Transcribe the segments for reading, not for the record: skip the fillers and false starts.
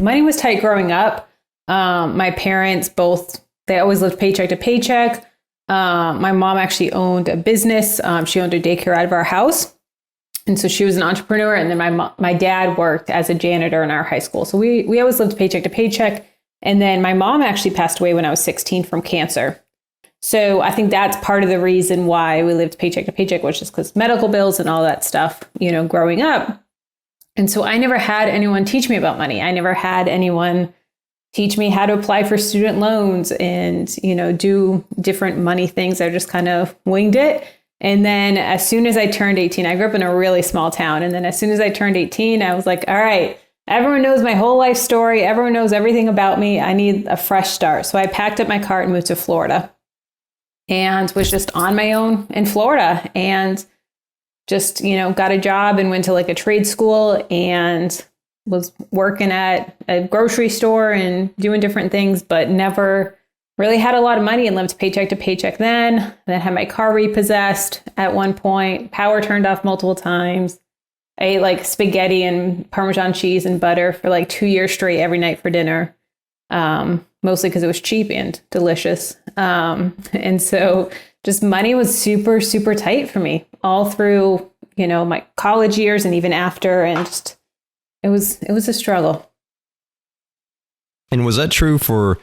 money was tight growing up. My parents they always lived paycheck to paycheck. My mom actually owned a business. She owned a daycare out of our house. And so she was an entrepreneur. And then my dad worked as a janitor in our high school. So we always lived paycheck to paycheck. And then my mom actually passed away when I was 16 from cancer. So I think that's part of the reason why we lived paycheck to paycheck, which is because medical bills and all that stuff, growing up. And so I never had anyone teach me about money. I never had anyone teach me how to apply for student loans and, do different money things. I just kind of winged it. And then as soon as I turned 18, I grew up in a really small town. And then as soon as I turned 18, I was like, all right, everyone knows my whole life story. Everyone knows everything about me. I need a fresh start. So I packed up my cart and moved to Florida and was just on my own in Florida and just, got a job and went to like a trade school and was working at a grocery store and doing different things, but never really had a lot of money and lived paycheck to paycheck then had my car repossessed at one point, power turned off multiple times. I ate like spaghetti and Parmesan cheese and butter for like 2 years straight every night for dinner, mostly because it was cheap and delicious. And so just money was super, super tight for me all through, my college years and even after. And just, it was a struggle. And was that true for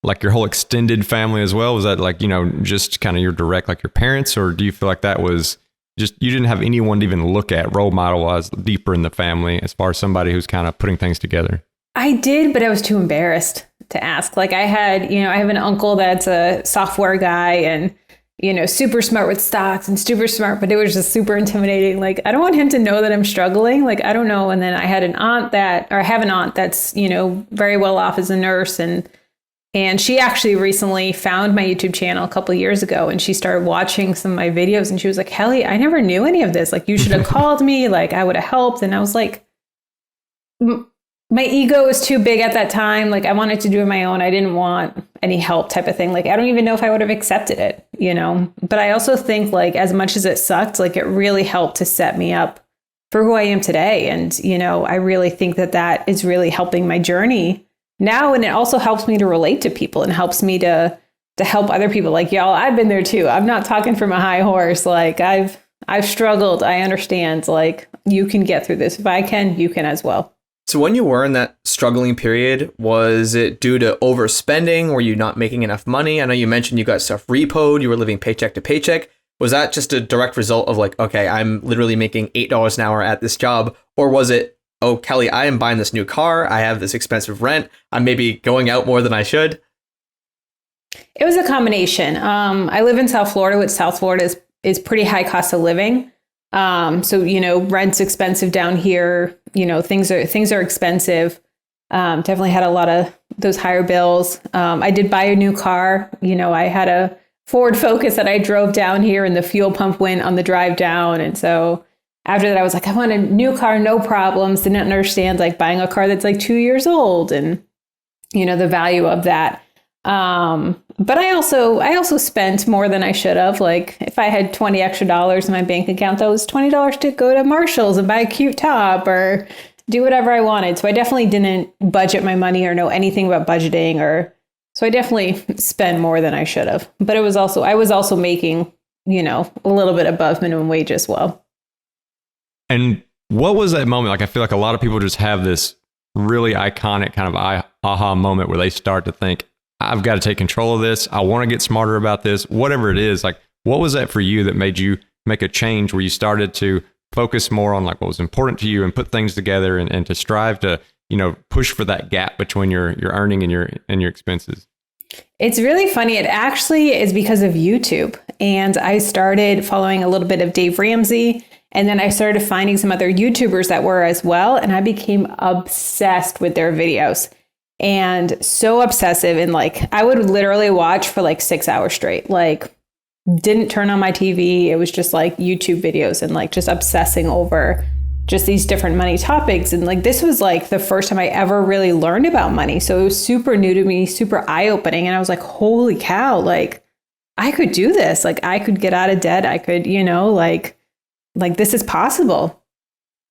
like your whole extended family as well? Was that like, just kind of your direct, like your parents, or do you feel like that was just, you didn't have anyone to even look at role model wise deeper in the family as far as somebody who's kind of putting things together? I did, but I was too embarrassed to ask. Like I had, I have an uncle that's a software guy and, super smart with stocks and super smart, but it was just super intimidating. Like, I don't want him to know that I'm struggling. Like, I don't know. And then I have an aunt that's, very well off as a nurse. And she actually recently found my YouTube channel a couple of years ago and she started watching some of my videos and she was like, Kelly, I never knew any of this. Like, you should have called me. Like, I would have helped. And I was like, my ego was too big at that time. Like, I wanted to do it on my own. I didn't want any help type of thing. Like, I don't even know if I would have accepted it, But I also think like as much as it sucked, like it really helped to set me up for who I am today. And, I really think that is really helping my journey now. And it also helps me to relate to people and helps me to help other people. Like, y'all, I've been there too. I'm not talking from a high horse. Like I've struggled. I understand. Like, you can get through this. If I can, you can as well. So when you were in that struggling period, was it due to overspending? Were you not making enough money? I know you mentioned you got stuff repoed, you were living paycheck to paycheck. Was that just a direct result of like, okay, I'm literally making $8 an hour at this job? Or was it, oh, Kelly, I am buying this new car. I have this expensive rent. I'm maybe going out more than I should. It was a combination. I live in South Florida, which South Florida is pretty high cost of living. So, rent's expensive down here, things are expensive. Definitely had a lot of those higher bills. I did buy a new car. I had a Ford Focus that I drove down here and the fuel pump went on the drive down. And so after that, I was like, I want a new car, no problems. Didn't understand like buying a car that's like 2 years old and, the value of that. But I also spent more than I should have. Like if I had $20 extra in my bank account, that was $20 to go to Marshall's and buy a cute top or do whatever I wanted. So I definitely didn't budget my money or know anything about budgeting so I definitely spend more than I should have. But I was also making, a little bit above minimum wage as well. And what was that moment? Like, I feel like a lot of people just have this really iconic kind of aha moment where they start to think, I've got to take control of this. I want to get smarter about this, whatever it is. Like, what was that for you that made you make a change where you started to focus more on like what was important to you and put things together and to strive to, push for that gap between your earning and your expenses? It's really funny. It actually is because of YouTube. And I started following a little bit of Dave Ramsey. And then I started finding some other YouTubers that were as well. And I became obsessed with their videos. And so obsessive. And like, I would literally watch for like 6 hours straight, like didn't turn on my TV. It was just like YouTube videos and like just obsessing over just these different money topics. And like, this was like the first time I ever really learned about money. So it was super new to me, super eye-opening. And I was like, holy cow, like I could do this. Like I could get out of debt. I could, like this is possible.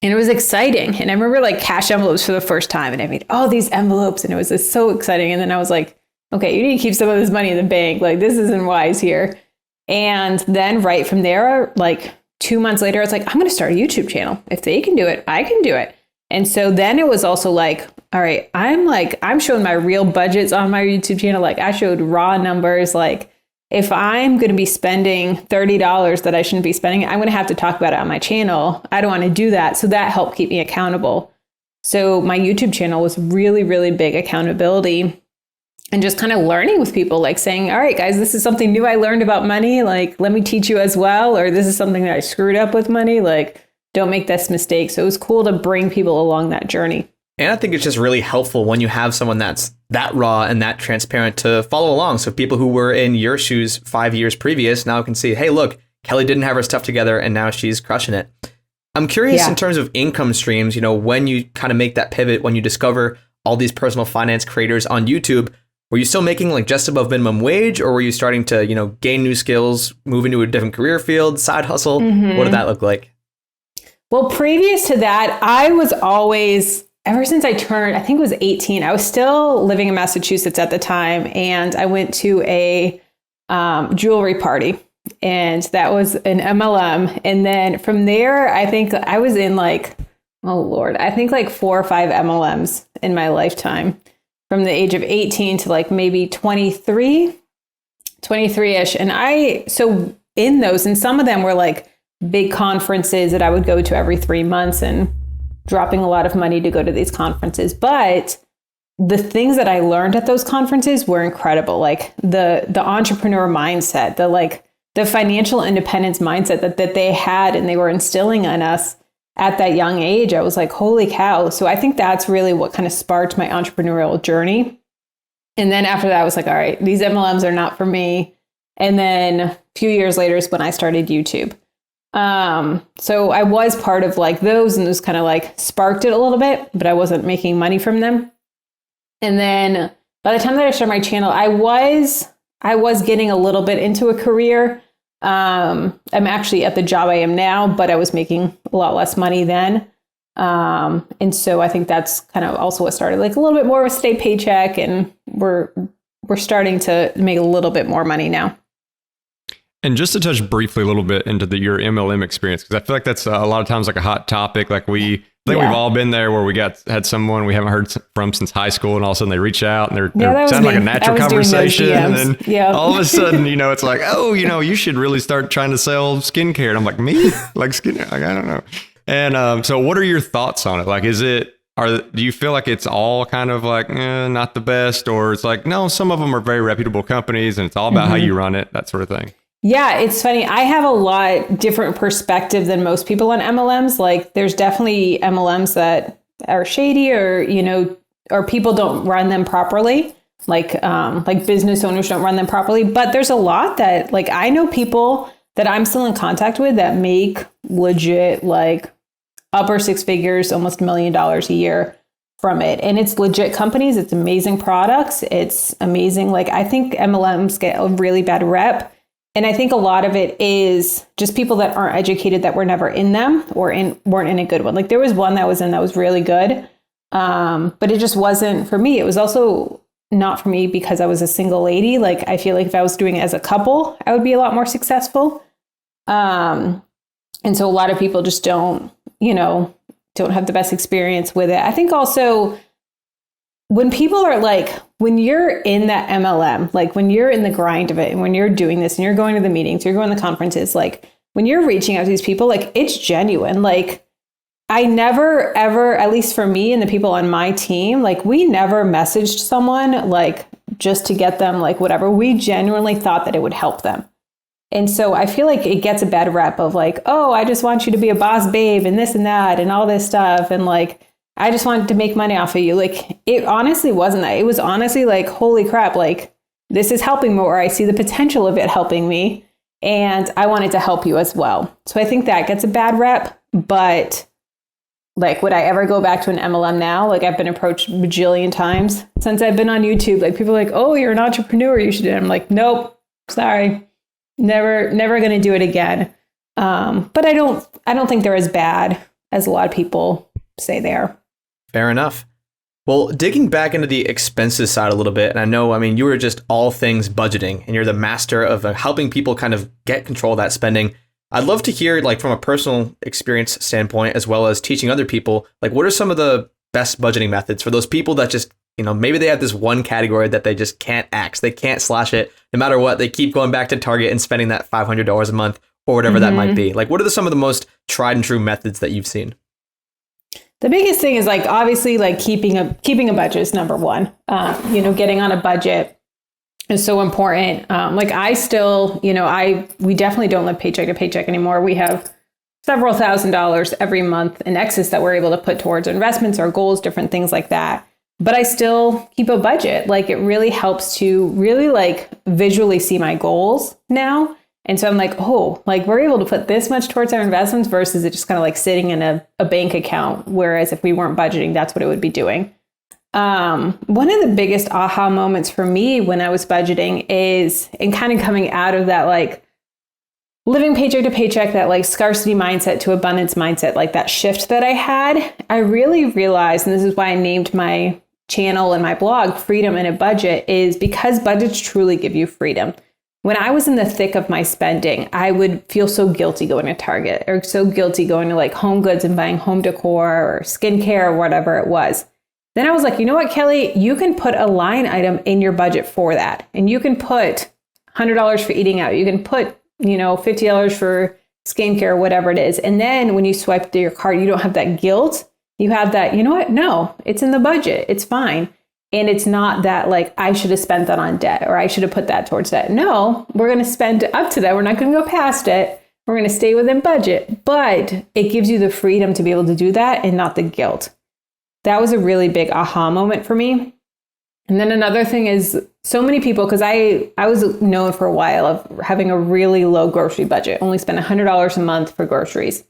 And it was exciting. And I remember like cash envelopes for the first time. And I made all these envelopes and it was just so exciting. And then I was like, okay, you need to keep some of this money in the bank. Like this isn't wise here. And then right from there, like 2 months later, I was like, I'm going to start a YouTube channel. If they can do it, I can do it. And so then it was also like, all right, I'm showing my real budgets on my YouTube channel. Like I showed raw numbers. Like if I'm going to be spending $30 that I shouldn't be spending, I'm going to have to talk about it on my channel. I don't want to do that. So that helped keep me accountable. So my YouTube channel was really, really big accountability and just kind of learning with people, like saying, all right, guys, this is something new I learned about money. Like, let me teach you as well. Or this is something that I screwed up with money. Like, don't make this mistake. So it was cool to bring people along that journey. And I think it's just really helpful when you have someone that's that raw and that transparent to follow along. So people who were in your shoes 5 years previous now can see, hey, look, Kelly didn't have her stuff together and now she's crushing it. I'm curious in terms of income streams, you know, when you kind of make that pivot, when you discover all these personal finance creators on YouTube, were you still making like just above minimum wage, or were you starting to, you know, gain new skills, move into a different career field, side hustle? What did that look like? Well, previous to that, I was always, ever since I turned, I think it was 18, I was still living in Massachusetts at the time. And I went to a jewelry party, and that was an MLM. And then from there, I think I was in like, oh Lord, I think like 4 or 5 MLMs in my lifetime, from the age of 18 to like maybe 23-ish. And so in those, and some of them were like big conferences that I would go to every 3 months and dropping a lot of money to go to these conferences. But the things that I learned at those conferences were incredible. Like the entrepreneur mindset, the financial independence mindset that they had and they were instilling in us at that young age. I was like, holy cow. So I think that's really what kind of sparked my entrepreneurial journey. And then after that, I was like, all right, these MLMs are not for me. And then a few years later is when I started YouTube. So I was part of like those, and those kind of like sparked it a little bit, but I wasn't making money from them. And then by the time that I started my channel, I was getting a little bit into a career. I'm actually at the job I am now, but I was making a lot less money then. And so I think that's kind of also what started, like a little bit more of a state paycheck, and we're starting to make a little bit more money now. And just to touch briefly a little bit into your MLM experience, because I feel like that's a lot of times like a hot topic. Like we've all been there where we had someone we haven't heard from since high school, and all of a sudden they reach out and they're sounding like a natural conversation. And then all of a sudden, you know, it's like, oh, you know, you should really start trying to sell skincare. And I'm like, me? Like skincare? Like, I don't know. And so what are your thoughts on it? Like, do you feel like it's all kind of like, not the best, or it's like, no, some of them are very reputable companies and it's all about how you run it, that sort of thing? Yeah, it's funny. I have a lot different perspective than most people on MLMs. Like there's definitely MLMs that are shady, or, you know, or people don't run them properly. Like business owners don't run them properly. But there's a lot that, like, I know people that I'm still in contact with that make legit like upper 6 figures, almost $1 million a year from it. And it's legit companies. It's amazing products. It's amazing. Like I think MLMs get a really bad rep. And I think a lot of it is just people that aren't educated, that were never in them or weren't in a good one. Like there was one that was really good, but it just wasn't for me. It was also not for me because I was a single lady. Like I feel like if I was doing it as a couple, I would be a lot more successful. And so a lot of people just don't have the best experience with it. I think also when people are like, when you're in that MLM, like when you're in the grind of it and when you're doing this and you're going to the meetings, you're going to the conferences, like when you're reaching out to these people, like it's genuine. Like I never, ever, at least for me and the people on my team, like we never messaged someone like just to get them like whatever. We genuinely thought that it would help them. And so I feel like it gets a bad rep of like, oh, I just want you to be a boss babe and this and that and all this stuff. And like, I just wanted to make money off of you. Like it honestly wasn't that. It was honestly like, holy crap, like this is helping me, or I see the potential of it helping me. And I wanted to help you as well. So I think that gets a bad rep, but like, would I ever go back to an MLM now? Like I've been approached a bajillion times since I've been on YouTube. Like people are like, oh, you're an entrepreneur, you should do it. I'm like, nope, sorry, never going to do it again. But I don't think they're as bad as a lot of people say they are. Fair enough. Well, digging back into the expenses side a little bit, and I know, I mean, you were just all things budgeting and you're the master of helping people kind of get control of that spending. I'd love to hear, like, from a personal experience standpoint, as well as teaching other people, like, what are some of the best budgeting methods for those people that just, maybe they have this one category that they just can't axe, they can't slash it no matter what. They keep going back to Target and spending that $500 a month or whatever that might be. Like, what are some of the most tried and true methods that you've seen? The biggest thing is, like, obviously, like, keeping a budget is number one. Getting on a budget is so important. Like, I still, we definitely don't live paycheck to paycheck anymore. We have several $1,000s every month in excess that we're able to put towards investments or goals, different things like that. But I still keep a budget. Like, it really helps to really, like, visually see my goals now. And so I'm like, oh, like, we're able to put this much towards our investments versus it just kind of like sitting in a bank account. Whereas if we weren't budgeting, that's what it would be doing. One of the biggest aha moments for me when I was budgeting is, and kind of coming out of that, like, living paycheck to paycheck, that like scarcity mindset to abundance mindset, like that shift that I had, I really realized, and this is why I named my channel and my blog Freedom in a Budget, is because budgets truly give you freedom. When I was in the thick of my spending, I would feel so guilty going to Target, or so guilty going to like Home Goods and buying home decor or skincare or whatever it was. Then I was like, you know what, Kelly, you can put a line item in your budget for that. And you can put $100 for eating out. You can put, $50 for skincare, whatever it is. And then when you swipe through your card, you don't have that guilt. You have that, you know what? No, it's in the budget. It's fine. And it's not that like, I should have spent that on debt or I should have put that towards debt. No, we're going to spend up to that. We're not going to go past it. We're going to stay within budget. But it gives you the freedom to be able to do that and not the guilt. That was a really big aha moment for me. And then another thing is, so many people, because I was known for a while of having a really low grocery budget, only spend $100 a month for groceries.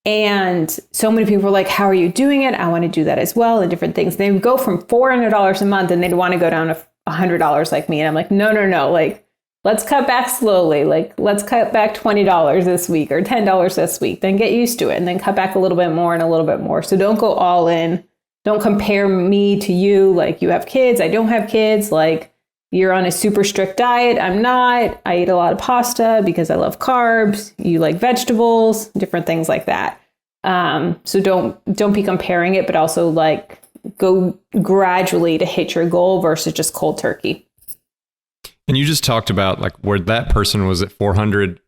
And so many people were like, how are you doing it? I want to do that as well, and different things. They would go from $400 a month and they'd want to go down to $100 like me. And I'm like, no. Like, let's cut back slowly. Like, let's cut back $20 this week or $10 this week, then get used to it, and then cut back a little bit more and a little bit more. So don't go all in. Don't compare me to you. Like, you have kids, I don't have kids. Like, you're on a super strict diet. I'm not. I eat a lot of pasta because I love carbs. You like vegetables, different things like that. So don't be comparing it, but also like go gradually to hit your goal versus just cold turkey. And you just talked about like where that person was at 400.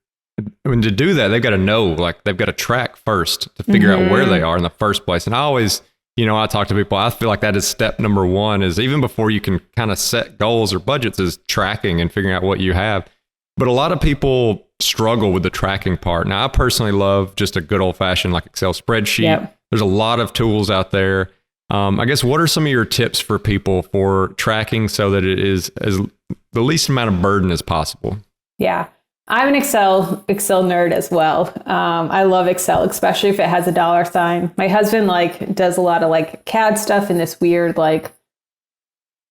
When to do that, they've got to know, like they've got to track first to figure out where they are in the first place. And I always, I talk to people, I feel like that is step number one, is even before you can kind of set goals or budgets, is tracking and figuring out what you have. But a lot of people struggle with the tracking part. Now, I personally love just a good old fashioned like Excel spreadsheet. Yep. There's a lot of tools out there. I guess, what are some of your tips for people for tracking so that it is as the least amount of burden as possible? Yeah. I'm an Excel nerd as well. I love Excel, especially if it has a dollar sign. My husband like does a lot of like CAD stuff and this weird like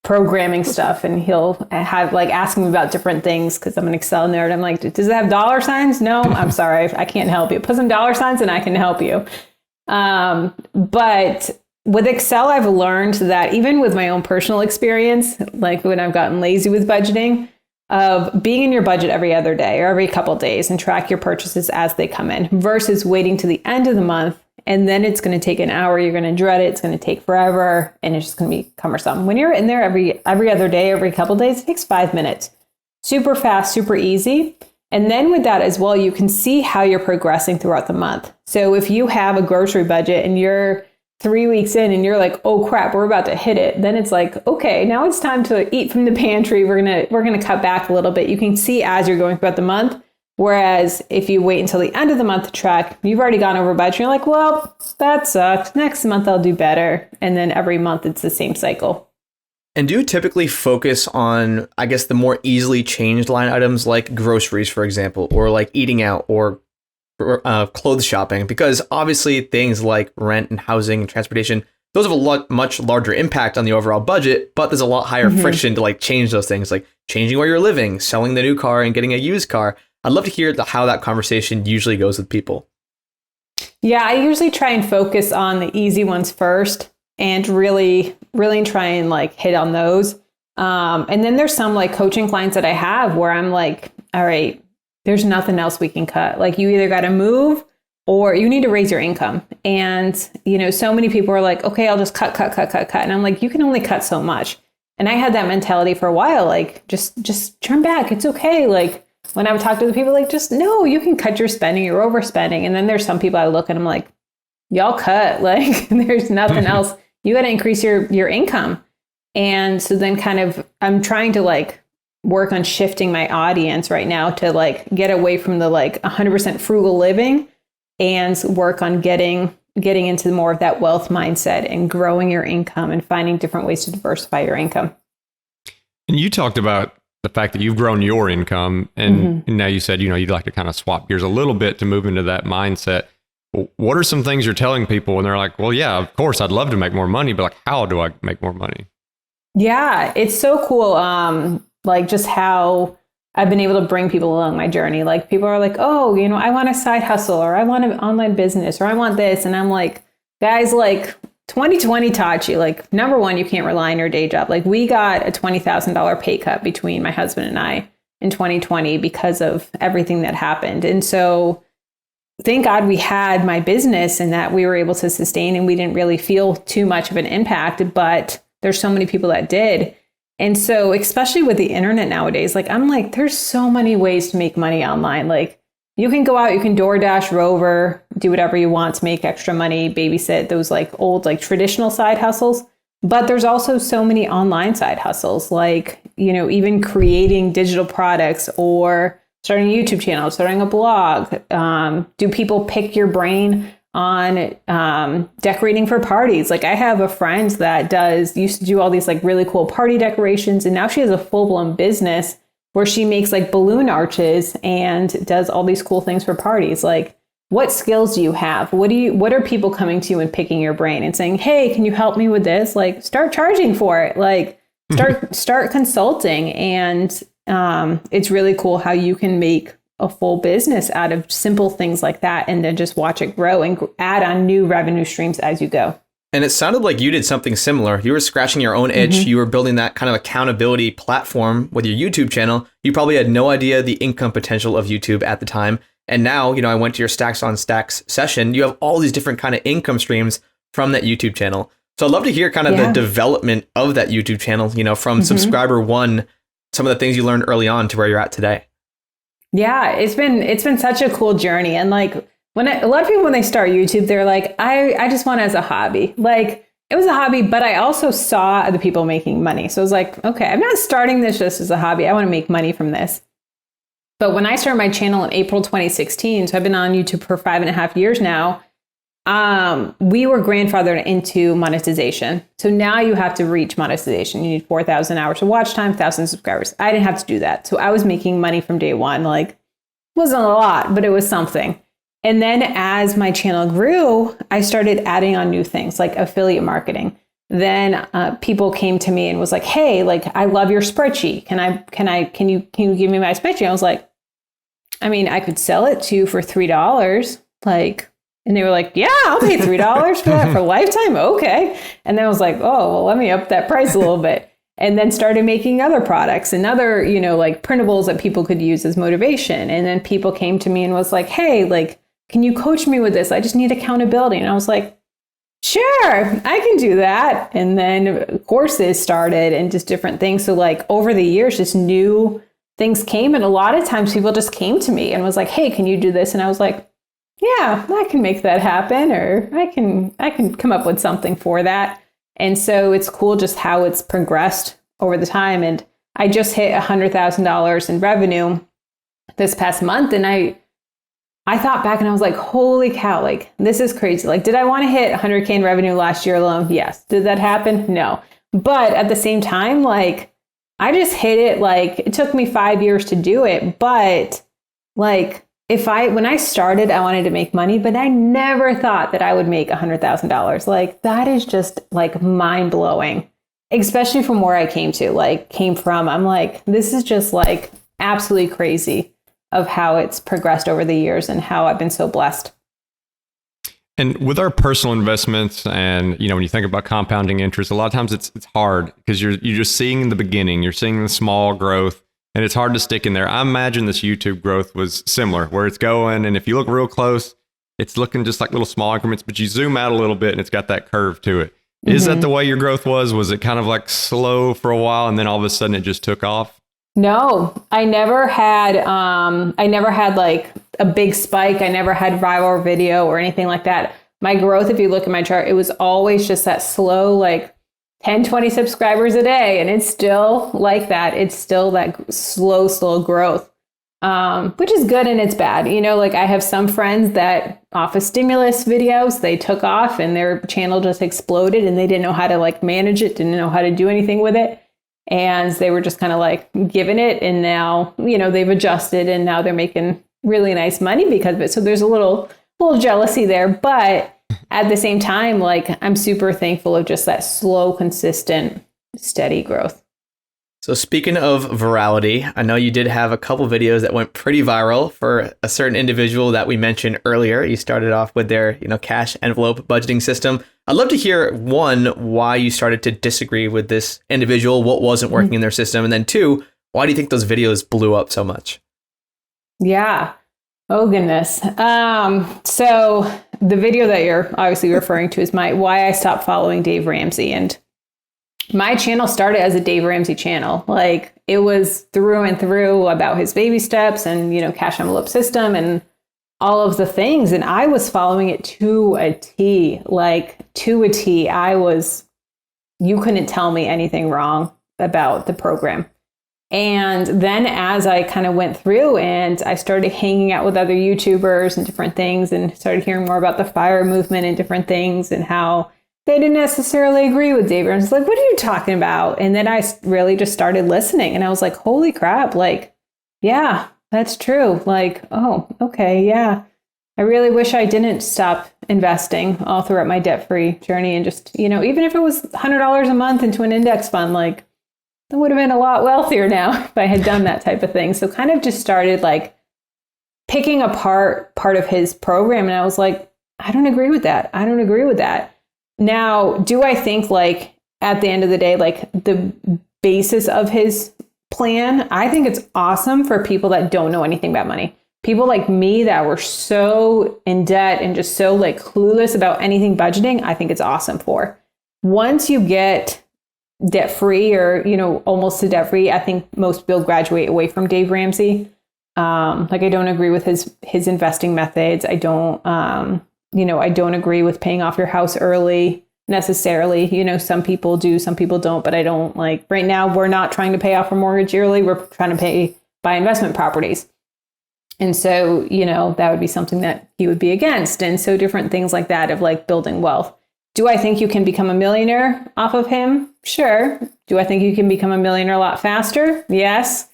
programming stuff, and he'll have like ask me about different things because I'm an Excel nerd. I'm like, does it have dollar signs? No, I'm sorry, I can't help you. Put some dollar signs and I can help you. But with Excel, I've learned that even with my own personal experience, like when I've gotten lazy with budgeting, of being in your budget every other day or every couple of days and track your purchases as they come in versus waiting to the end of the month. And then it's going to take an hour. You're going to dread it. It's going to take forever. And it's just going to be cumbersome. When you're in there every other day, every couple of days, it takes 5 minutes. Super fast, super easy. And then with that as well, you can see how you're progressing throughout the month. So if you have a grocery budget and you're 3 weeks in and you're like, oh crap, we're about to hit it. Then it's like, okay, now it's time to eat from the pantry. We're gonna cut back a little bit. You can see as you're going throughout the month. Whereas if you wait until the end of the month to track, you've already gone over budget. You're like, well, that sucks. Next month I'll do better. And then every month it's the same cycle. And do you typically focus on, I guess, the more easily changed line items like groceries, for example, or like eating out or clothes shopping? Because obviously things like rent and housing and transportation, those have a much larger impact on the overall budget, but there's a lot higher friction to like change those things, like changing where you're living, selling the new car and getting a used car. I'd love to hear how that conversation usually goes with people. Yeah, I usually try and focus on the easy ones first and really try and like hit on those. And then there's some like coaching clients that I have where I'm like, all right, there's nothing else we can cut. Like you either got to move or you need to raise your income. And, you know, so many people are like, okay, I'll just cut. And I'm like, you can only cut so much. And I had that mentality for a while, like just turn back. It's okay. Like when I would talk to the people, like, just no, you can cut your spending, you're overspending. And then there's some people I look and I'm like, y'all cut, like there's nothing else. You got to increase your income. And so then kind of, I'm trying to like work on shifting my audience right now to like get away from the like 100% frugal living and work on getting into more of that wealth mindset and growing your income and finding different ways to diversify your income. And you talked about the fact that you've grown your income and now you said, you know, you'd like to kind of swap gears a little bit to move into that mindset. What are some things you're telling people when they're like, well, yeah, of course, I'd love to make more money, but like, how do I make more money? Yeah, it's so cool. Like just how I've been able to bring people along my journey. Like people are like, oh, you know, I want a side hustle or I want an online business or I want this. And I'm like, guys, like 2020 taught you, like, number one, you can't rely on your day job. Like we got a $20,000 pay cut between my husband and I in 2020 because of everything that happened. And so thank God we had my business and that we were able to sustain and we didn't really feel too much of an impact, but there's so many people that did. And so, especially with the internet nowadays, like I'm like, there's so many ways to make money online. Like you can go out, you can DoorDash, Rover, do whatever you want to make extra money, babysit, those like old, like traditional side hustles. But there's also so many online side hustles, like, you know, even creating digital products or starting a YouTube channel, starting a blog. Do people pick your brain on decorating for parties? Like I have a friend that used to do all these like really cool party decorations. And now she has a full-blown business where she makes like balloon arches and does all these cool things for parties. Like what skills do you have? What are people coming to you and picking your brain and saying, hey, can you help me with this? Like start charging for it. Like start consulting. And it's really cool how you can make a full business out of simple things like that and then just watch it grow and add on new revenue streams as you go. And it sounded like you did something similar. You were scratching your own itch. You were building that kind of accountability platform with your YouTube channel. You probably had no idea the income potential of YouTube at the time. And now, you know, I went to your Stacks on Stacks session. You have all these different kind of income streams from that YouTube channel. So I'd love to hear kind of the development of that YouTube channel, you know, from subscriber one, some of the things you learned early on to where you're at today. Yeah, it's been such a cool journey. And like a lot of people, when they start YouTube, they're like, I just want it as a hobby. Like it was a hobby, but I also saw other people making money. So I was like, okay, I'm not starting this just as a hobby. I want to make money from this. But when I started my channel in April 2016, so I've been on YouTube for 5.5 years now, we were grandfathered into monetization. So now you have to reach monetization. You need 4,000 hours of watch time, 1,000 subscribers. I didn't have to do that. So I was making money from day one. Like it wasn't a lot, but it was something. And then as my channel grew, I started adding on new things like affiliate marketing. Then people came to me and was like, hey, like, I love your spreadsheet. Can you give me my spreadsheet? I was like, I mean, I could sell it to you for $3. Like, and they were like, yeah, I'll pay $3 for that for a lifetime. Okay. And then I was like, oh, well, let me up that price a little bit. And then started making other products and other, you know, like printables that people could use as motivation. And then people came to me and was like, hey, like, can you coach me with this? I just need accountability. And I was like, sure, I can do that. And then courses started and just different things. So like over the years, just new things came. And a lot of times people just came to me and was like, hey, can you do this? And I was like, yeah, I can make that happen, or I can come up with something for that. And so it's cool just how it's progressed over the time. And I just hit $100,000 in revenue this past month. And I thought back and I was like, holy cow, like this is crazy. Like, did I want to hit 100K in revenue last year alone? Yes. Did that happen? No. But at the same time, like I just hit it. Like it took me 5 years to do it. But like when I started, I wanted to make money, but I never thought that I would make $100,000. Like that is just like mind blowing, especially from where I came from. I'm like, this is just like absolutely crazy of how it's progressed over the years and how I've been so blessed. And with our personal investments, and when you think about compounding interest, a lot of times it's hard because you're just seeing the beginning, you're seeing the small growth, and it's hard to stick in there. I imagine this YouTube growth was similar, where it's going, and if you look real close, it's looking just like little small increments, but you zoom out a little bit and it's got that curve to it. Is that the way your growth was? Was it kind of like slow for a while and then all of a sudden it just took off? No, I never had like a big spike. I never had viral video or anything like that. My growth, if you look at my chart, it was always just that slow, like 10, 20 subscribers a day. And it's still like that. It's still that slow growth, which is good and it's bad. Like I have some friends that off of stimulus videos, they took off and their channel just exploded and they didn't know how to like manage it, didn't know how to do anything with it. And they were just kind of like giving it. And now, they've adjusted and now they're making really nice money because of it. So there's a little jealousy there. But at the same time, like I'm super thankful of just that slow, consistent, steady growth. So speaking of virality, I know you did have a couple videos that went pretty viral for a certain individual that we mentioned earlier. You started off with their, cash envelope budgeting system. I'd love to hear, one, why you started to disagree with this individual, what wasn't working in their system, and then two, why do you think those videos blew up so much? Yeah. Oh, goodness. So the video that you're obviously referring to is why I stopped following Dave Ramsey. And my channel started as a Dave Ramsey channel. Like it was through and through about his baby steps and, cash envelope system and all of the things. And I was following it to a T, you couldn't tell me anything wrong about the program. And then as I kind of went through and I started hanging out with other YouTubers and different things and started hearing more about the FIRE movement and different things and how they didn't necessarily agree with Dave. I was like, what are you talking about? And then I really just started listening and I was like, holy crap, like, yeah, that's true. Like, oh, okay, yeah. I really wish I didn't stop investing all throughout my debt-free journey and just, even if it was $100 a month into an index fund, like I would have been a lot wealthier now if I had done that type of thing. So kind of just started like picking apart part of his program. And I was like, I don't agree with that. I don't agree with that. Now, do I think like at the end of the day, like the basis of his plan, I think it's awesome for people that don't know anything about money. People like me that were so in debt and just so like clueless about anything budgeting, I think it's awesome for. Once you get debt free or, almost to debt free, I think most people graduate away from Dave Ramsey. Like I don't agree with his investing methods. I don't agree with paying off your house early necessarily. Some people do, some people don't, but I don't like right now we're not trying to pay off our mortgage early. We're trying to buy investment properties. And so, that would be something that he would be against. And so different things like that of like building wealth. Do I think you can become a millionaire off of him? Sure. Do I think you can become a millionaire a lot faster? Yes.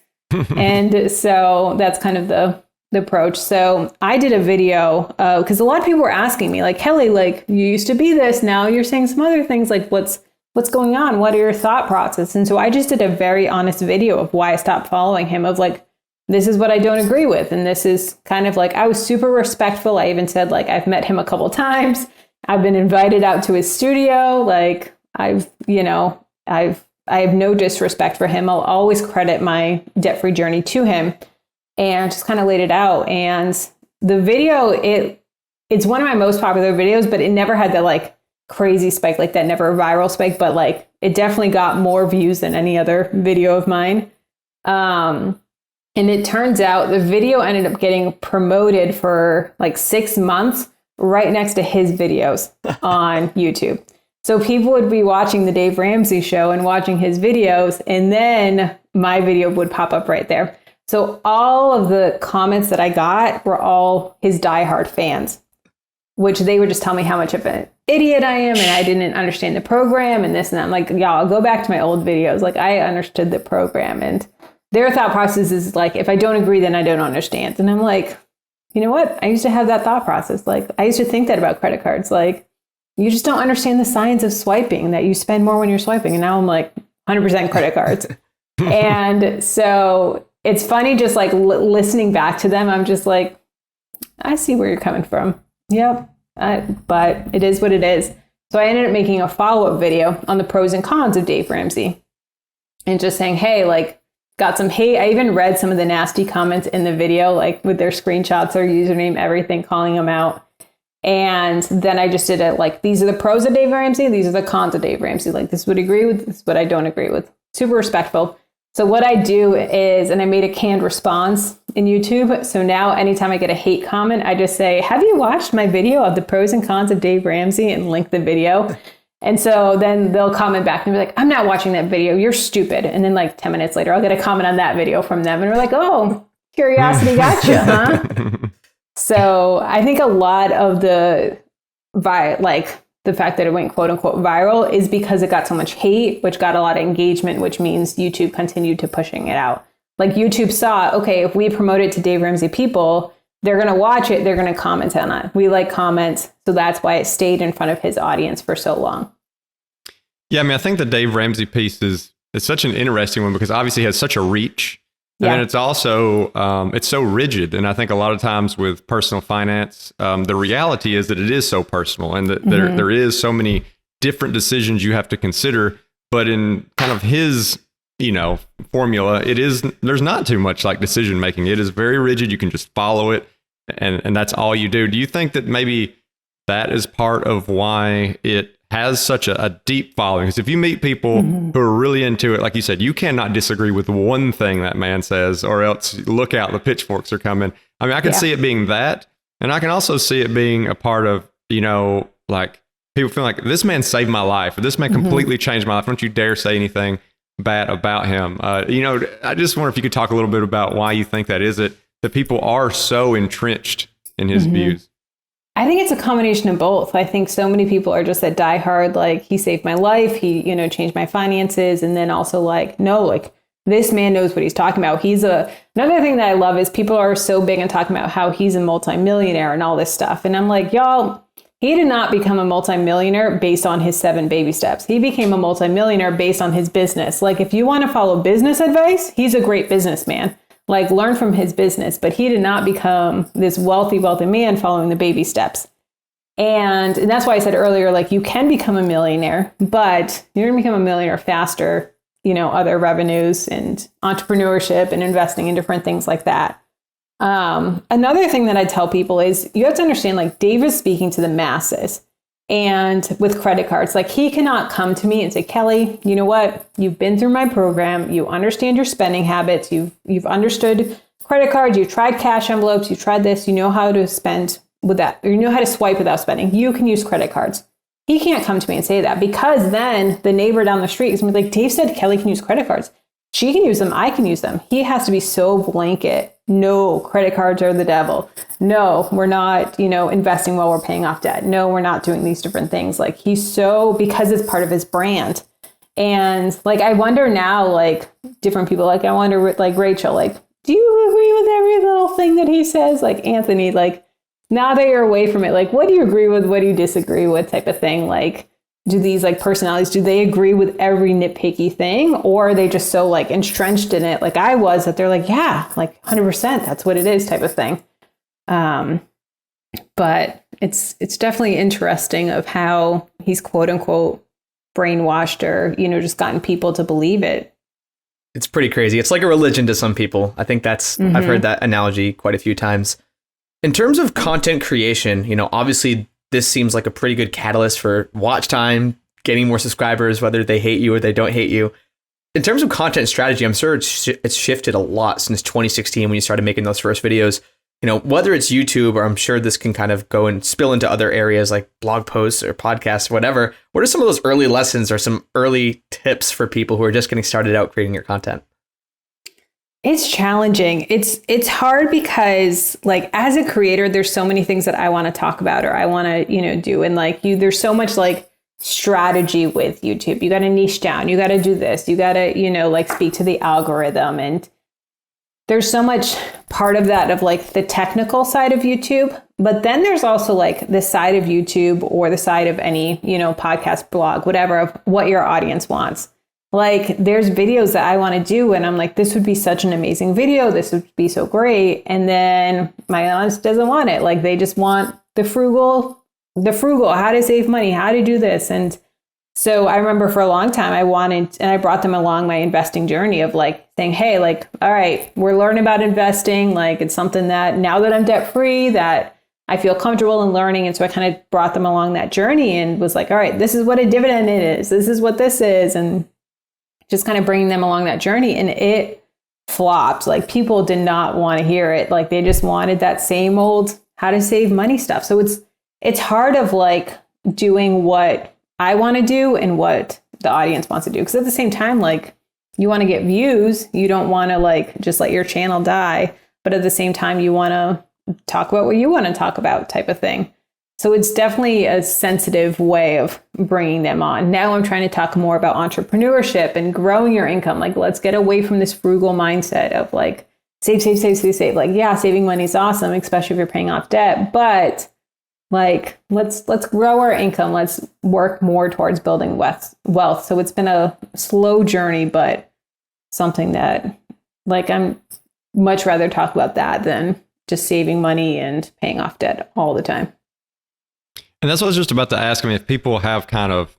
And so that's kind of the approach. So I did a video because a lot of people were asking me like, Kelly, like you used to be this, now you're saying some other things, like what's going on? What are your thought process? And so I just did a very honest video of why I stopped following him, of like, this is what I don't agree with. And this is kind of like, I was super respectful. I even said like, I've met him a couple times. I've been invited out to his studio. Like I have no disrespect for him. I'll always credit my debt-free journey to him and just kind of laid it out. And the video, it's one of my most popular videos, but it never had that like crazy spike like that, never a viral spike, but like it definitely got more views than any other video of mine. And it turns out the video ended up getting promoted for like 6 months right next to his videos on YouTube. So people would be watching the Dave Ramsey show and watching his videos, and then my video would pop up right there. So all of the comments that I got were all his diehard fans, which they would just tell me how much of an idiot I am and I didn't understand the program and this and that. I'm like, y'all, go back to my old videos. Like I understood the program, and their thought process is like, if I don't agree, then I don't understand. And I'm like, you know what? I used to have that thought process. Like I used to think that about credit cards. Like you just don't understand the science of swiping, that you spend more when you're swiping. And now I'm like 100% credit cards. And so it's funny just like listening back to them. I'm just like, I see where you're coming from. Yep. but it is what it is. So I ended up making a follow-up video on the pros and cons of Dave Ramsey and just saying, hey, like, got some hate. I even read some of the nasty comments in the video, like with their screenshots, their username, everything, calling them out. And then I just did it like, these are the pros of Dave Ramsey. These are the cons of Dave Ramsey. Like, this would agree with, this is what I don't agree with. Super respectful. So what I do is, and I made a canned response in YouTube. So now anytime I get a hate comment, I just say, have you watched my video of the pros and cons of Dave Ramsey, and link the video. And so then they'll comment back and be like, I'm not watching that video. You're stupid. And then like 10 minutes later, I'll get a comment on that video from them. And we're like, oh, curiosity got you, huh? So I think a lot of the fact that it went quote unquote viral is because it got so much hate, which got a lot of engagement, which means YouTube continued to pushing it out. Like YouTube saw, okay, if we promote it to Dave Ramsey people, they're going to watch it. They're going to comment on it. We like comments. So that's why it stayed in front of his audience for so long. Yeah, I mean, I think the Dave Ramsey piece is such an interesting one because obviously it has such a reach. And then it's also, it's so rigid. And I think a lot of times with personal finance, the reality is that it is so personal and that there is so many different decisions you have to consider. But in kind of his, formula, there's not too much like decision making. It is very rigid. You can just follow it and that's all you do. Do you think that maybe that is part of why it has such a deep following? Because if you meet people who are really into it, like you said, you cannot disagree with one thing that man says, or else look out, the pitchforks are coming. I mean, I can see it being that, and I can also see it being a part of, like people feel like this man saved my life, or this man completely changed my life. Don't you dare say anything bad about him. I just wonder if you could talk a little bit about why you think that is it, that people are so entrenched in his views. I think it's a combination of both. I think so many people are just that diehard, like, he saved my life, he, changed my finances. And then also like, no, like, this man knows what he's talking about. Another thing that I love is people are so big on talking about how he's a multimillionaire and all this stuff. And I'm like, y'all, he did not become a multimillionaire based on his 7 baby steps. He became a multimillionaire based on his business. Like, if you want to follow business advice, he's a great businessman. Like, learn from his business, but he did not become this wealthy man following the baby steps. And that's why I said earlier, like, you can become a millionaire, but you're going to become a millionaire faster, other revenues and entrepreneurship and investing in different things like that. Another thing that I tell people is you have to understand, like, Dave is speaking to the masses. And with credit cards, like, he cannot come to me and say, Kelly, you know what? You've been through my program. You understand your spending habits. You've understood credit cards. You've tried cash envelopes. You tried this. You know how to spend with that. Or you know how to swipe without spending. You can use credit cards. He can't come to me and say that, because then the neighbor down the street is going to be like, Dave said Kelly can use credit cards. She can use them. I can use them. He has to be so blanket. No, credit cards are the devil. No, we're not, investing while we're paying off debt. No, we're not doing these different things. Like, because it's part of his brand. And like, I wonder now, like, different people, like, I wonder, like, Rachel, like, do you agree with every little thing that he says? Like, Anthony, like, now that you're away from it, like, what do you agree with? What do you disagree with, type of thing? Like, do these, like, personalities, do they agree with every nitpicky thing, or are they just so, like, entrenched in it, like I was, that they're like, yeah, like 100%, that's what it is, type of thing. But it's definitely interesting of how he's quote unquote brainwashed, or, just gotten people to believe it. It's pretty crazy. It's like a religion to some people. I think I've heard that analogy quite a few times. In terms of content creation, obviously this seems like a pretty good catalyst for watch time, getting more subscribers, whether they hate you or they don't hate you. In terms of content strategy, I'm sure it's shifted a lot since 2016 when you started making those first videos. Whether it's YouTube, or I'm sure this can kind of go and spill into other areas like blog posts or podcasts, or whatever. What are some of those early lessons or some early tips for people who are just getting started out creating your content? It's challenging. It's hard because, like, as a creator, there's so many things that I want to talk about, or I want to, do. And like there's so much like strategy with YouTube. You got to niche down. You got to do this. You got to, like, speak to the algorithm. And there's so much part of that, of like the technical side of YouTube. But then there's also like the side of YouTube, or the side of any, podcast, blog, whatever, of what your audience wants. Like, there's videos that I want to do, and I'm like, this would be such an amazing video. This would be so great. And then my audience doesn't want it. Like, they just want the frugal the frugal, how to save money, how to do this. And so I remember for a long time and I brought them along my investing journey of like saying, hey, like, all right, we're learning about investing. Like it's something that now that I'm debt free, that I feel comfortable in learning. And so I kind of brought them along that journey and was like, all right, this is what a dividend is. This is what this is. And just kind of bringing them along that journey. And it flopped. Like people did not want to hear it. Like they just wanted that same old how to save money stuff. So it's hard of like doing what I want to do and what the audience wants to do. Because at the same time, like you want to get views, you don't want to like just let your channel die. But at the same time, you want to talk about what you want to talk about type of thing. So it's definitely a sensitive way of bringing them on. Now I'm trying to talk more about entrepreneurship and growing your income. Like let's get away from this frugal mindset of like save, save, save, save, save. Like, yeah, saving money is awesome, especially if you're paying off debt. But like, let's grow our income. Let's work more towards building wealth. So it's been a slow journey, but something that like I'm much rather talk about that than just saving money and paying off debt all the time. And that's what I was just about to ask. I mean, if people have kind of,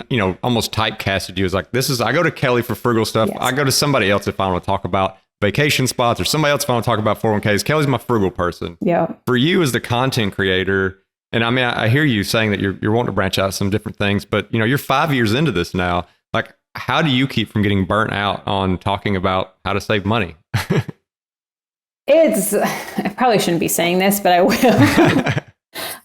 you know, almost typecasted you as like, I go to Kelly for frugal stuff. Yes. I go to somebody else if I want to talk about vacation spots, or somebody else if I want to talk about 401ks. Kelly's my frugal person. Yeah. For you as the content creator, and I mean, I hear you saying that you're wanting to branch out some different things, but you know, you're 5 years into this now. Like, how do you keep from getting burnt out on talking about how to save money? I probably shouldn't be saying this, but I will.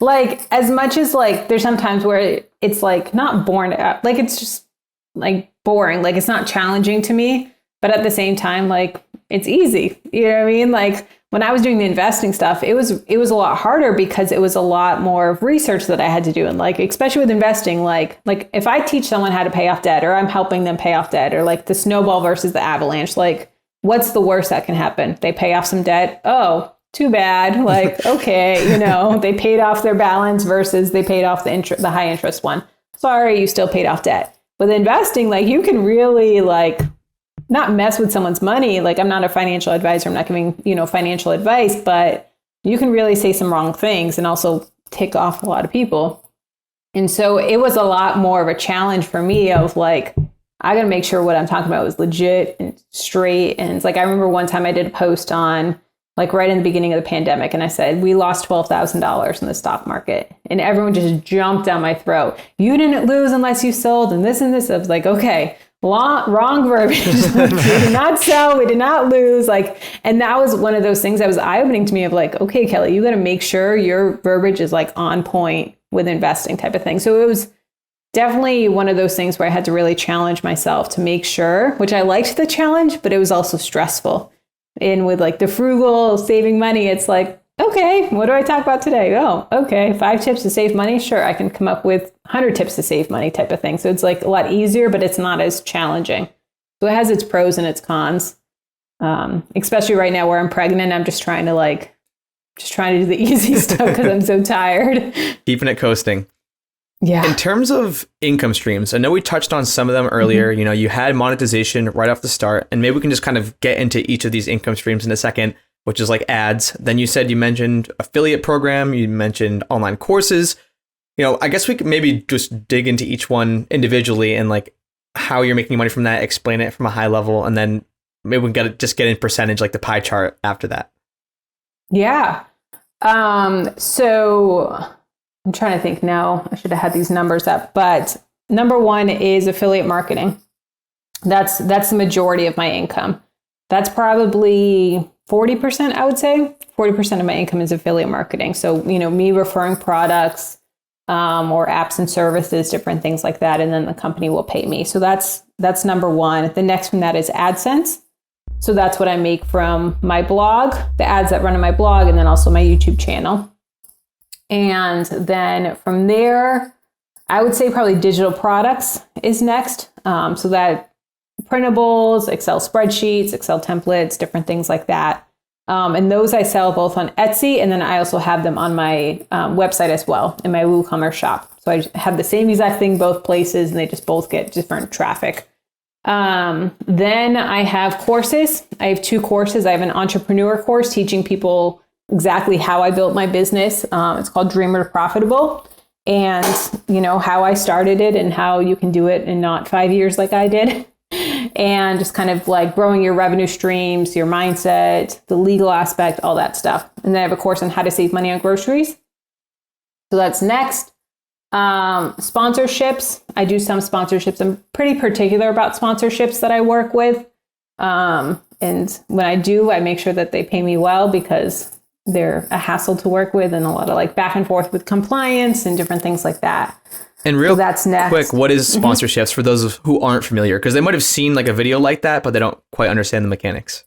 Like, as much as like, there's some times where it's like not born out, like it's just like boring, like it's not challenging to me, but at the same time, like it's easy. You know what I mean? Like when I was doing the investing stuff, it was a lot harder because it was a lot more research that I had to do. And like, especially with investing, like if I teach someone how to pay off debt, or I'm helping them pay off debt, or like the snowball versus the avalanche, like what's the worst that can happen? They pay off some debt. Oh, too bad. Like, okay, you know, they paid off their balance versus they paid off the high interest one. Sorry, you still paid off debt. With investing, like you can really like not mess with someone's money. Like I'm not a financial advisor. I'm not giving, you know, financial advice, but you can really say some wrong things and also tick off a lot of people. And so it was a lot more of a challenge for me of like, I got to make sure what I'm talking about was legit and straight. And it's like, I remember one time I did a post on like right in the beginning of the pandemic. And I said, we lost $12,000 in the stock market. And everyone just jumped down my throat. You didn't lose unless you sold and this and this. I was like, okay, wrong verbiage. We did not sell. We did not lose. Like, and that was one of those things that was eye-opening to me of like, okay, Kelly, you got to make sure your verbiage is like on point with investing type of thing. So it was definitely one of those things where I had to really challenge myself to make sure, which I liked the challenge, but it was also stressful. And with like the frugal saving money, it's like, okay, what do I talk about today? Oh, okay, 5 tips to save money. Sure, I can come up with 100 tips to save money type of thing. So it's like a lot easier, but it's not as challenging. So it has its pros and its cons. Especially right now where I'm pregnant, I'm just trying to do the easy stuff because I'm so tired. Keeping it coasting. Yeah. In terms of income streams, I know we touched on some of them earlier. Mm-hmm. You know, you had monetization right off the start, and maybe we can just kind of get into each of these income streams in a second, which is like ads. Then you mentioned affiliate program, you mentioned online courses. You know, I guess we could maybe just dig into each one individually and like how you're making money from that, explain it from a high level, and then maybe we can get in percentage, like the pie chart after that. Yeah. So I'm trying to think now. I should have had these numbers up, but number one is affiliate marketing. That's the majority of my income. That's probably 40%, I would say. 40% of my income is affiliate marketing. So, you know, me referring products or apps and services, different things like that. And then the company will pay me. So that's number one. The next from that is Adsense. So that's what I make from my blog, the ads that run on my blog, and then also my YouTube channel. And then from there, I would say probably digital products is next. So that printables, Excel spreadsheets, Excel templates, different things like that. And those I sell both on Etsy, and then I also have them on my website as well in my WooCommerce shop. So I have the same exact thing both places, and they just both get different traffic. Then I have courses. I have 2 courses. I have an entrepreneur course teaching people exactly how I built my business. It's called Dreamer to Profitable. and, how I started it and how you can do it in not 5 years like I did. And just kind of like growing your revenue streams, your mindset, the legal aspect, all that stuff. And then I have a course on how to save money on groceries. So that's next. Sponsorships. I do some sponsorships. I'm pretty particular about sponsorships that I work with. And when I do, I make sure that they pay me well because they're a hassle to work with and a lot of like back and forth with compliance and different things like that. And real so that's next. Quick, what is sponsorships for those who aren't familiar? Because they might have seen like a video like that, but they don't quite understand the mechanics.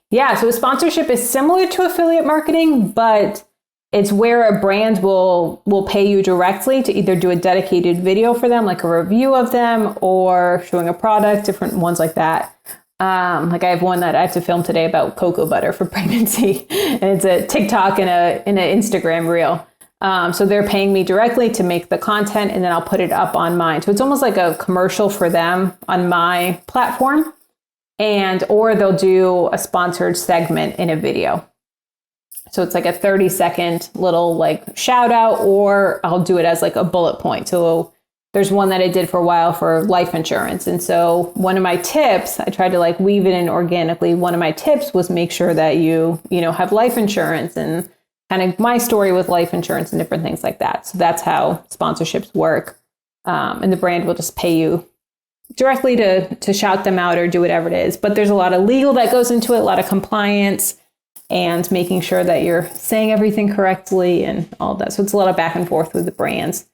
Yeah, so a sponsorship is similar to affiliate marketing, but it's where a brand will pay you directly to either do a dedicated video for them, like a review of them, or showing a product, different ones like that. Like I have one that I have to film today about cocoa butter for pregnancy, and it's a TikTok and an Instagram reel. So they're paying me directly to make the content, and then I'll put it up on mine. So it's almost like a commercial for them on my platform, or they'll do a sponsored segment in a video. So it's like a 30-second little like shout out, or I'll do it as like a bullet point. So there's one that I did for a while for life insurance. And so one of my tips, I tried to like weave it in organically. One of my tips was make sure that you have life insurance and kind of my story with life insurance and different things like that. So that's how sponsorships work. And the brand will just pay you directly to shout them out or do whatever it is. But there's a lot of legal that goes into it, a lot of compliance and making sure that you're saying everything correctly and all that. So it's a lot of back and forth with the brands.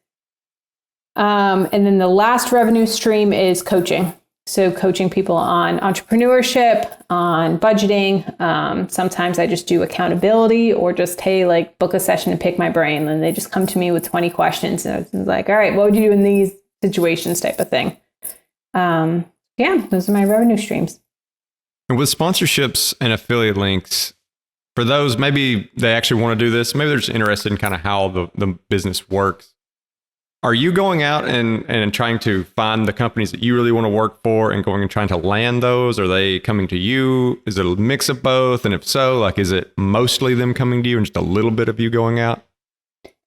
And then the last revenue stream is coaching. So coaching people on entrepreneurship, on budgeting. Sometimes I just do accountability or just, hey, like book a session and pick my brain. And they just come to me with 20 questions. And it's like, all right, what would you do in these situations type of thing? Those are my revenue streams. And with sponsorships and affiliate links, for those, maybe they actually want to do this. Maybe they're just interested in kind of how the business works. Are you going out and trying to find the companies that you really want to work for and going and trying to land those? Are they coming to you? Is it a mix of both? And if so, like, is it mostly them coming to you and just a little bit of you going out?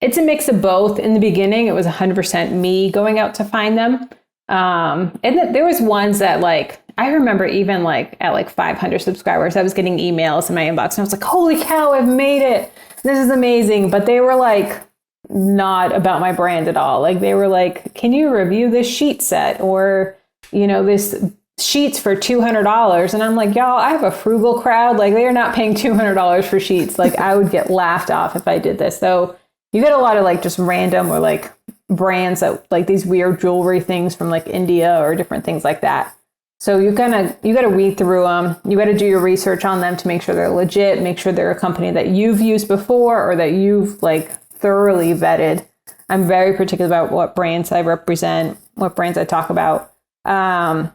It's a mix of both. In the beginning, it was 100% me going out to find them. And there was ones that like, I remember even like at like 500 subscribers, I was getting emails in my inbox and I was like, holy cow, I've made it. This is amazing. But they were like, not about my brand at all. Like they were like, can you review this sheet set or, this sheets for $200? And I'm like, y'all, I have a frugal crowd. Like they are not paying $200 for sheets. Like I would get laughed off if I did this. So you get a lot of like just random or like brands that like these weird jewelry things from like India or different things like that. So you got to weed through them. You got to do your research on them to make sure they're legit, make sure they're a company that you've used before or that you've like thoroughly vetted. I'm very particular about what brands I represent, what brands I talk about. And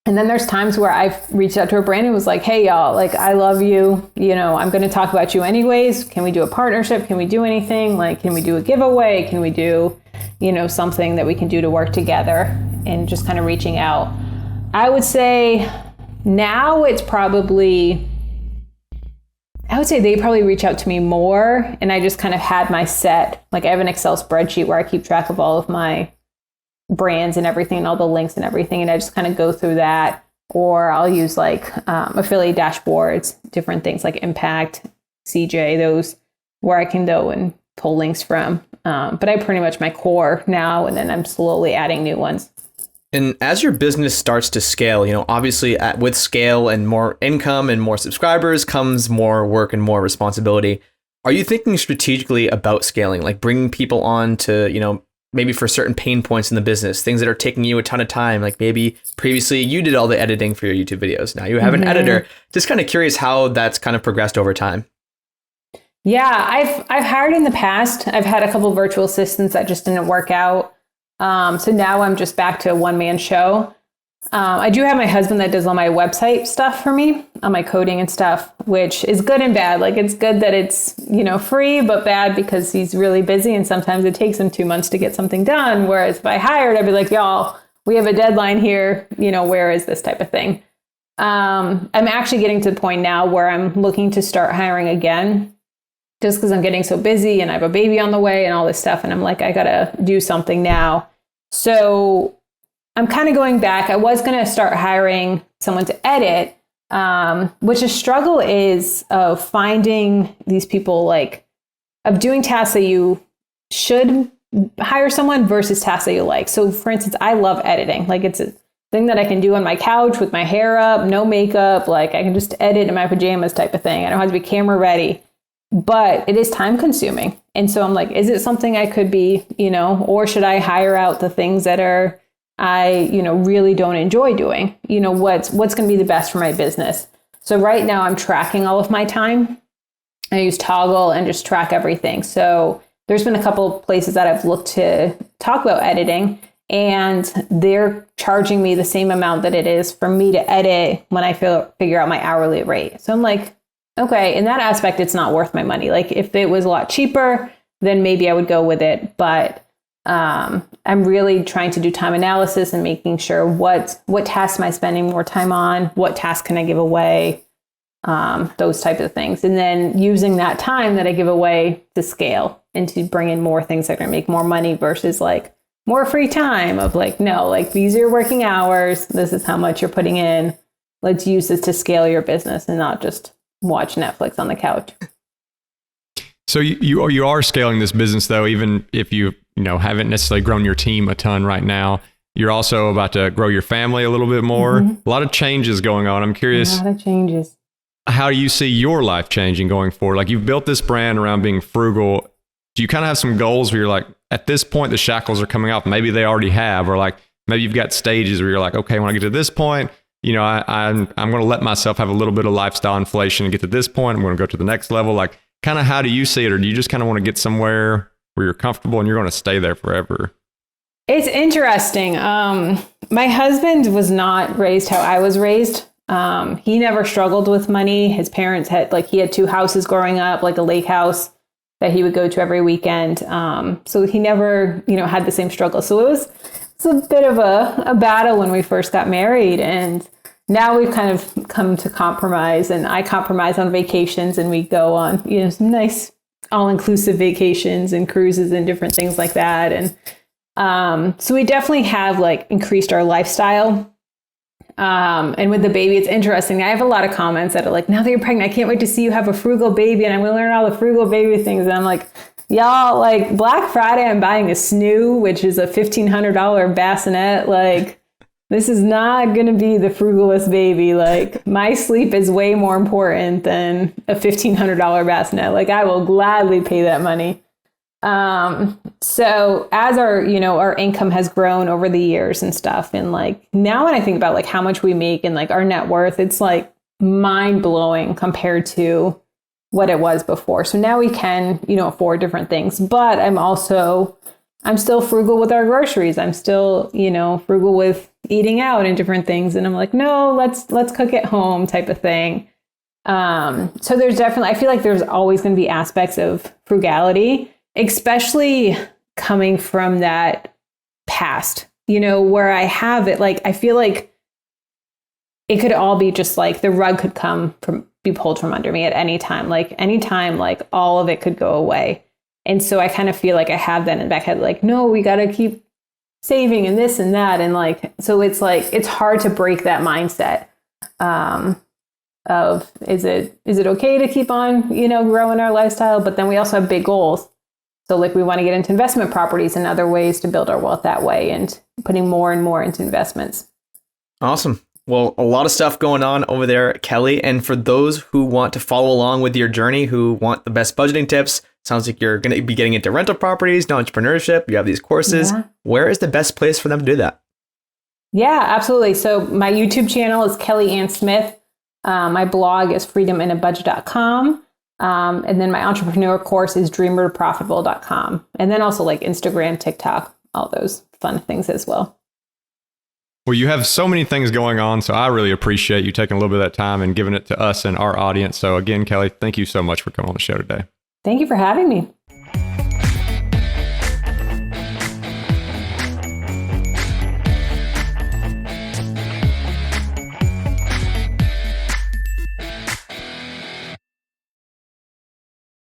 then there's times where I've reached out to a brand and was like, hey, y'all, like, I love you. I'm going to talk about you anyways. Can we do a partnership? Can we do anything? Like, can we do a giveaway? Can we do, something that we can do to work together and just kind of reaching out. I would say now it's probably, they probably reach out to me more and I just kind of had my set, like I have an Excel spreadsheet where I keep track of all of my brands and everything and all the links and everything. And I just kind of go through that, or I'll use like affiliate dashboards, different things like Impact, CJ, those where I can go and pull links from. But I pretty much my core now, and then I'm slowly adding new ones. And as your business starts to scale, obviously with scale and more income and more subscribers comes more work and more responsibility. Are you thinking strategically about scaling, like bringing people on to, maybe for certain pain points in the business, things that are taking you a ton of time? Like maybe previously you did all the editing for your YouTube videos. Now you have an editor. Just kind of curious how that's kind of progressed over time. Yeah, I've hired in the past. I've had a couple of virtual assistants that just didn't work out. So now I'm just back to a one-man show. I do have my husband that does all my website stuff for me, on my coding and stuff, which is good and bad. Like it's good that it's, free, but bad because he's really busy and sometimes it takes him 2 months to get something done. Whereas if I hired, I'd be like, y'all, we have a deadline here, where is this type of thing? I'm actually getting to the point now where I'm looking to start hiring again. just because I'm getting so busy and I have a baby on the way and all this stuff. And I'm like, I got to do something now. So I'm kind of going back. I was going to start hiring someone to edit, which a struggle is of finding these people, like of doing tasks that you should hire someone versus tasks that you like. So for instance, I love editing. Like it's a thing that I can do on my couch with my hair up, no makeup. Like I can just edit in my pajamas type of thing. I don't have to be camera ready, but it is time consuming. And so I'm like, is it something I could be, or should I hire out the things that I really don't enjoy doing? What's going to be the best for my business? So right now I'm tracking all of my time. I use Toggle and just track everything. So there's been a couple of places that I've looked to talk about editing, and they're charging me the same amount that it is for me to edit when I figure out my hourly rate. So I'm like, okay, in that aspect, it's not worth my money. Like if it was a lot cheaper, then maybe I would go with it. But I'm really trying to do time analysis and making sure what tasks am I spending more time on? What tasks can I give away? Those types of things. And then using that time that I give away to scale and to bring in more things that are going to make more money versus like more free time of like, no, like these are your working hours. This is how much you're putting in. Let's use this to scale your business and not just watch Netflix on the couch. So you are scaling this business though, even if you haven't necessarily grown your team a ton right now. You're also about to grow your family a little bit more. Mm-hmm. A lot of changes going on. I'm curious. A lot of changes. How do you see your life changing going forward? Like you've built this brand around being frugal. Do you kind of have some goals where you're like, at this point, the shackles are coming off? Maybe they already have, or like maybe you've got stages where you're like, okay, when I get to this point, I'm going to let myself have a little bit of lifestyle inflation and get to this point. I'm going to go to the next level. Like kind of how do you see it? Or do you just kind of want to get somewhere where you're comfortable and you're going to stay there forever? It's interesting. My husband was not raised how I was raised. He never struggled with money. His parents he had 2 houses growing up, like a lake house that he would go to every weekend. So he never, had the same struggle. So it's a bit of a battle when we first got married. And now we've kind of come to compromise, and I compromise on vacations, and we go on, some nice all-inclusive vacations and cruises and different things like that. And so we definitely have like increased our lifestyle. And with the baby, it's interesting. I have a lot of comments that are like, now that you're pregnant, I can't wait to see you have a frugal baby, and I'm going to learn all the frugal baby things. And I'm like, y'all, like Black Friday, I'm buying a snoo, which is a $1,500 bassinet. Like, this is not going to be the frugalest baby. Like, my sleep is way more important than a $1,500 bassinet. Like, I will gladly pay that money. So as our income has grown over the years and stuff, and like now when I think about like how much we make and like our net worth, it's like mind blowing compared to what it was before. So now we can, afford different things, but I'm still frugal with our groceries. I'm still, frugal with eating out and different things. And I'm like, no, let's cook at home type of thing. So there's definitely, I feel like there's always going to be aspects of frugality, especially coming from that past, where I have it. Like, I feel like it could all be just like the rug could be pulled from under me at any time, like all of it could go away. And so I kind of feel like I have that in the back head, like, no, we got to keep saving and this and that. And like, so it's like, it's hard to break that mindset of, is it okay to keep on, growing our lifestyle? But then we also have big goals. So like we want to get into investment properties and other ways to build our wealth that way, and putting more and more into investments. Awesome. Well, a lot of stuff going on over there, Kelly. And for those who want to follow along with your journey, who want the best budgeting tips, sounds like you're going to be getting into rental properties, entrepreneurship. You have these courses. Yeah. Where is the best place for them to do that? Yeah, absolutely. So my YouTube channel is Kelly Ann Smith. My blog is freedominabudget.com. And then my entrepreneur course is dreamerprofitable.com. And then also like Instagram, TikTok, all those fun things as well. Well, you have so many things going on, so I really appreciate you taking a little bit of that time and giving it to us and our audience. So again, Kelly, thank you so much for coming on the show today. Thank you for having me.